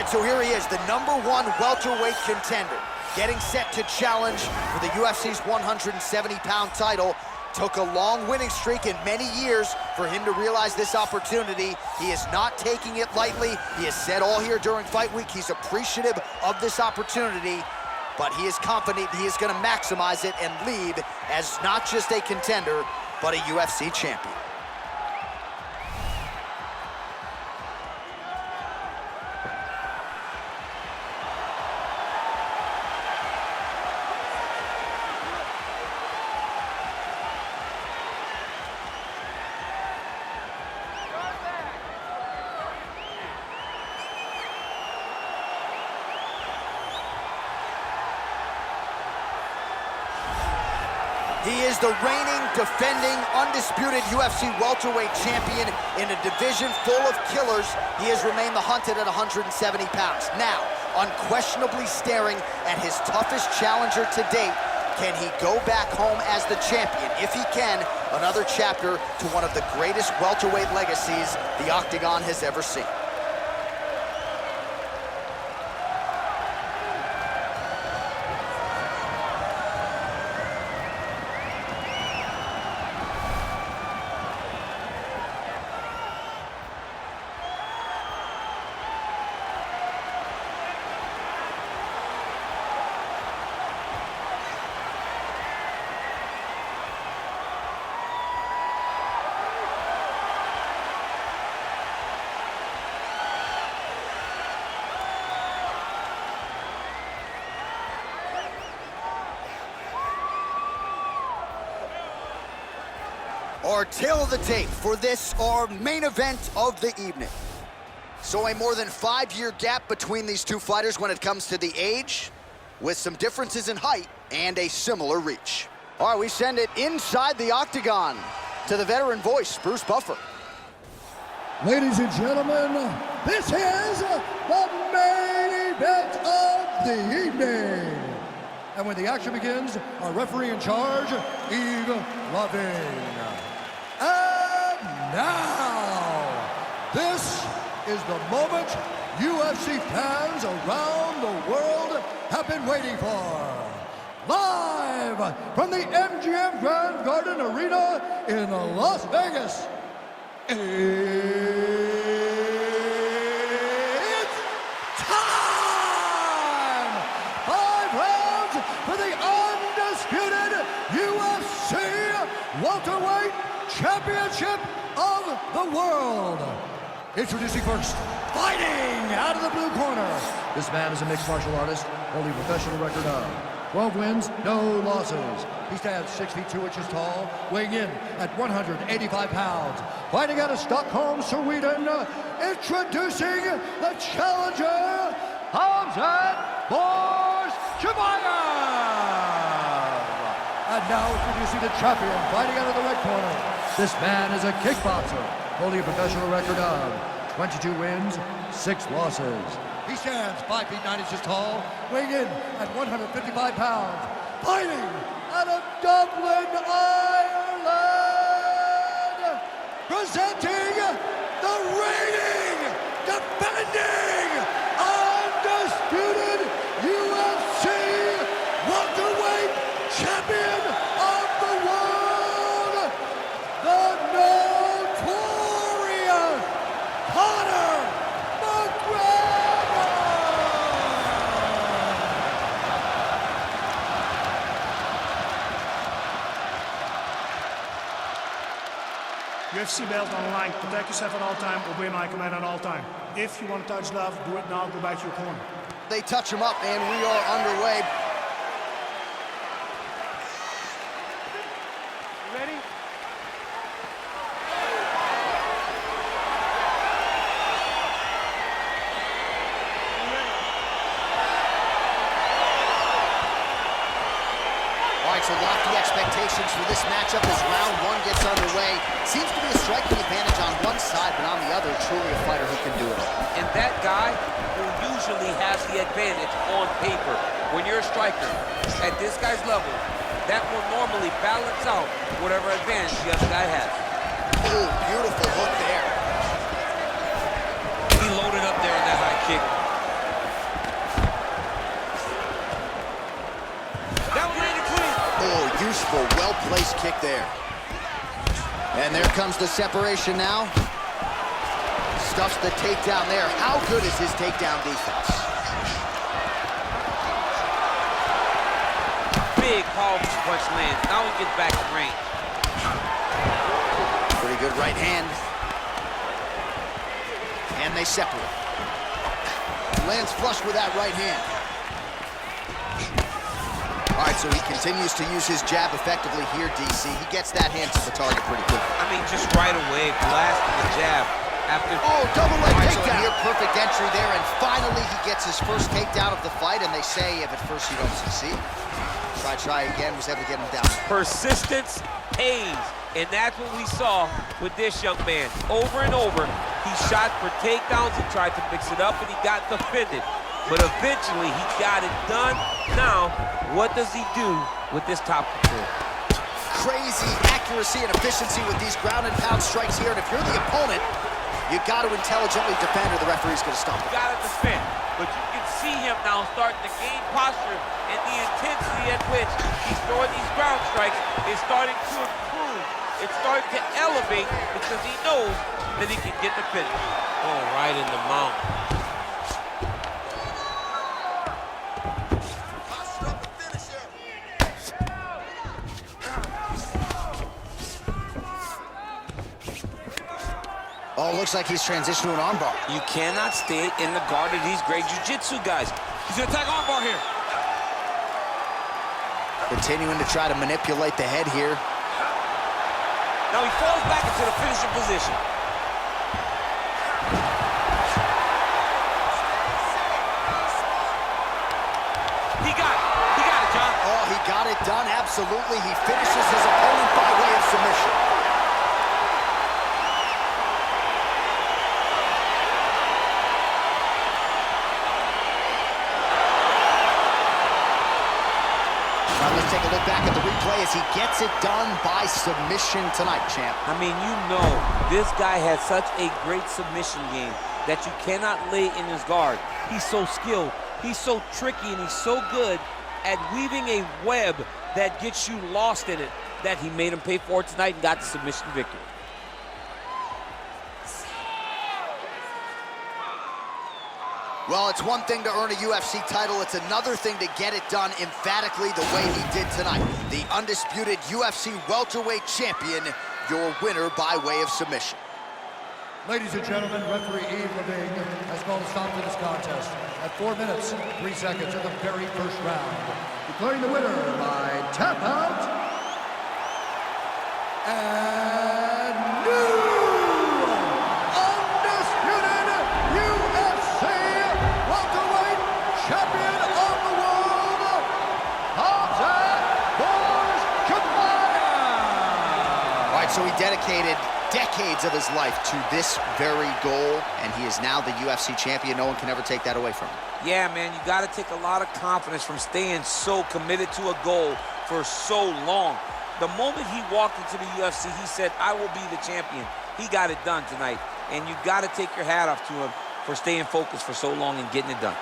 right, so here he is, the #1 welterweight contender, getting set to challenge for the UFC's 170-pound title. Took a long winning streak in many years for him to realize this opportunity. He is not taking it lightly. He has said all here during fight week he's appreciative of this opportunity, but he is confident he is going to maximize it and leave as not just a contender, but a UFC champion. He is the reigning, defending, undisputed UFC welterweight champion in a division full of killers. He has remained the hunted at 170 pounds. Now, unquestionably staring at his toughest challenger to date. Can he go back home as the champion? If he can, another chapter to one of the greatest welterweight legacies the Octagon has ever seen. Our tale of the tape for this, our main event of the evening. So a more than 5-year gap between these two fighters when it comes to the age, with some differences in height and a similar reach. All right, we send it inside the Octagon to the veteran voice, Bruce Buffer. Ladies and gentlemen, this is the main event of the evening. And when the action begins, our referee in charge, Yves Lavigne. And now, this is the moment UFC fans around the world have been waiting for. Live from the MGM Grand Garden Arena in Las Vegas. It's time! 5 rounds for the undisputed UFC welterweight championship of the world. Introducing first, fighting out of the blue corner. This man is a mixed martial artist, holding a professional record of 12 wins, no losses. He stands 6 feet 2 inches tall, weighing in at 185 pounds. Fighting out of Stockholm, Sweden, introducing the challenger, Khamzat Chimaev. And now introducing the champion, fighting out of the red corner. This man is a kickboxer, holding a professional record of 22 wins, 6 losses. He stands 5 feet 9 inches tall, weighing in at 155 pounds. Fighting out of Dublin, Ireland, presenting the reigning, defending, undisputed UFC welterweight champion of the world, the notorious Conor McGregor! UFC belt on the line, protect yourself at all time, obey my command at all time. If you want to touch love, do it now, go back to your corner. They touch him up and we are underway. You ready? All right, so lofty expectations for this matchup as round 1 gets underway. Seems to be a striking advantage on one side, but on the other, truly a fighter who can do it all. And that guy who usually has the advantage on paper. When you're a striker at this guy's level, that will normally balance out whatever advantage the other guy has. Ooh, beautiful hook there. He loaded up there on that high kick. Well-placed kick there. And there comes the separation now. Stuffs the takedown there. How good is his takedown defense? Big powerful punch lands. Now he gets back in range. Pretty good right hand. And they separate. Lands flush with that right hand. All right, so he continues to use his jab effectively here, DC. He gets that hand to the target pretty quick. I mean, just right away, blasting the jab. After double leg right, takedown. So near perfect entry there, and finally he gets his first takedown of the fight, and they say if at first you don't succeed, try again, was able to get him down. Persistence pays, and that's what we saw with this young man. Over and over, he shot for takedowns, he tried to mix it up, and he got defended. But eventually, he got it done. Now, what does he do with this top control? Crazy accuracy and efficiency with these ground and pound strikes here, and if you're the opponent, you got to intelligently defend or the referee's going to stop it. You got to defend, but you can see him now starting to gain posture, and the intensity at which he's throwing these ground strikes is starting to improve. It's starting to elevate because he knows that he can get the finish. Oh, right in the mount. Oh, looks like he's transitioned to an armbar. You cannot stay in the guard of these great jiu-jitsu guys. He's gonna attack armbar here. Continuing to try to manipulate the head here. Now he falls back into the finishing position. He got it, John. Oh, he got it done, absolutely. He finishes his opponent by way of submission. Let's take a look back at the replay as he gets it done by submission tonight, champ. I mean, you know, this guy has such a great submission game that you cannot lay in his guard. He's so skilled, he's so tricky, and he's so good at weaving a web that gets you lost in it that he made him pay for it tonight and got the submission victory. Well, it's one thing to earn a UFC title. It's another thing to get it done emphatically the way he did tonight. The undisputed UFC welterweight champion, your winner by way of submission. Ladies and gentlemen, referee Yves Levine has called a stop to this contest at 4 minutes, 3 seconds of the very first round. Declaring the winner by tap out, and new undisputed UFC welterweight champion of the world, Khamzat Chimaev. All right, so he dedicated decades of his life to this very goal, and he is now the UFC champion. No one can ever take that away from him. Yeah, man, you got to take a lot of confidence from staying so committed to a goal for so long. The moment he walked into the UFC, he said, I will be the champion. He got it done tonight, and you got to take your hat off to him for staying focused for so long and getting it done.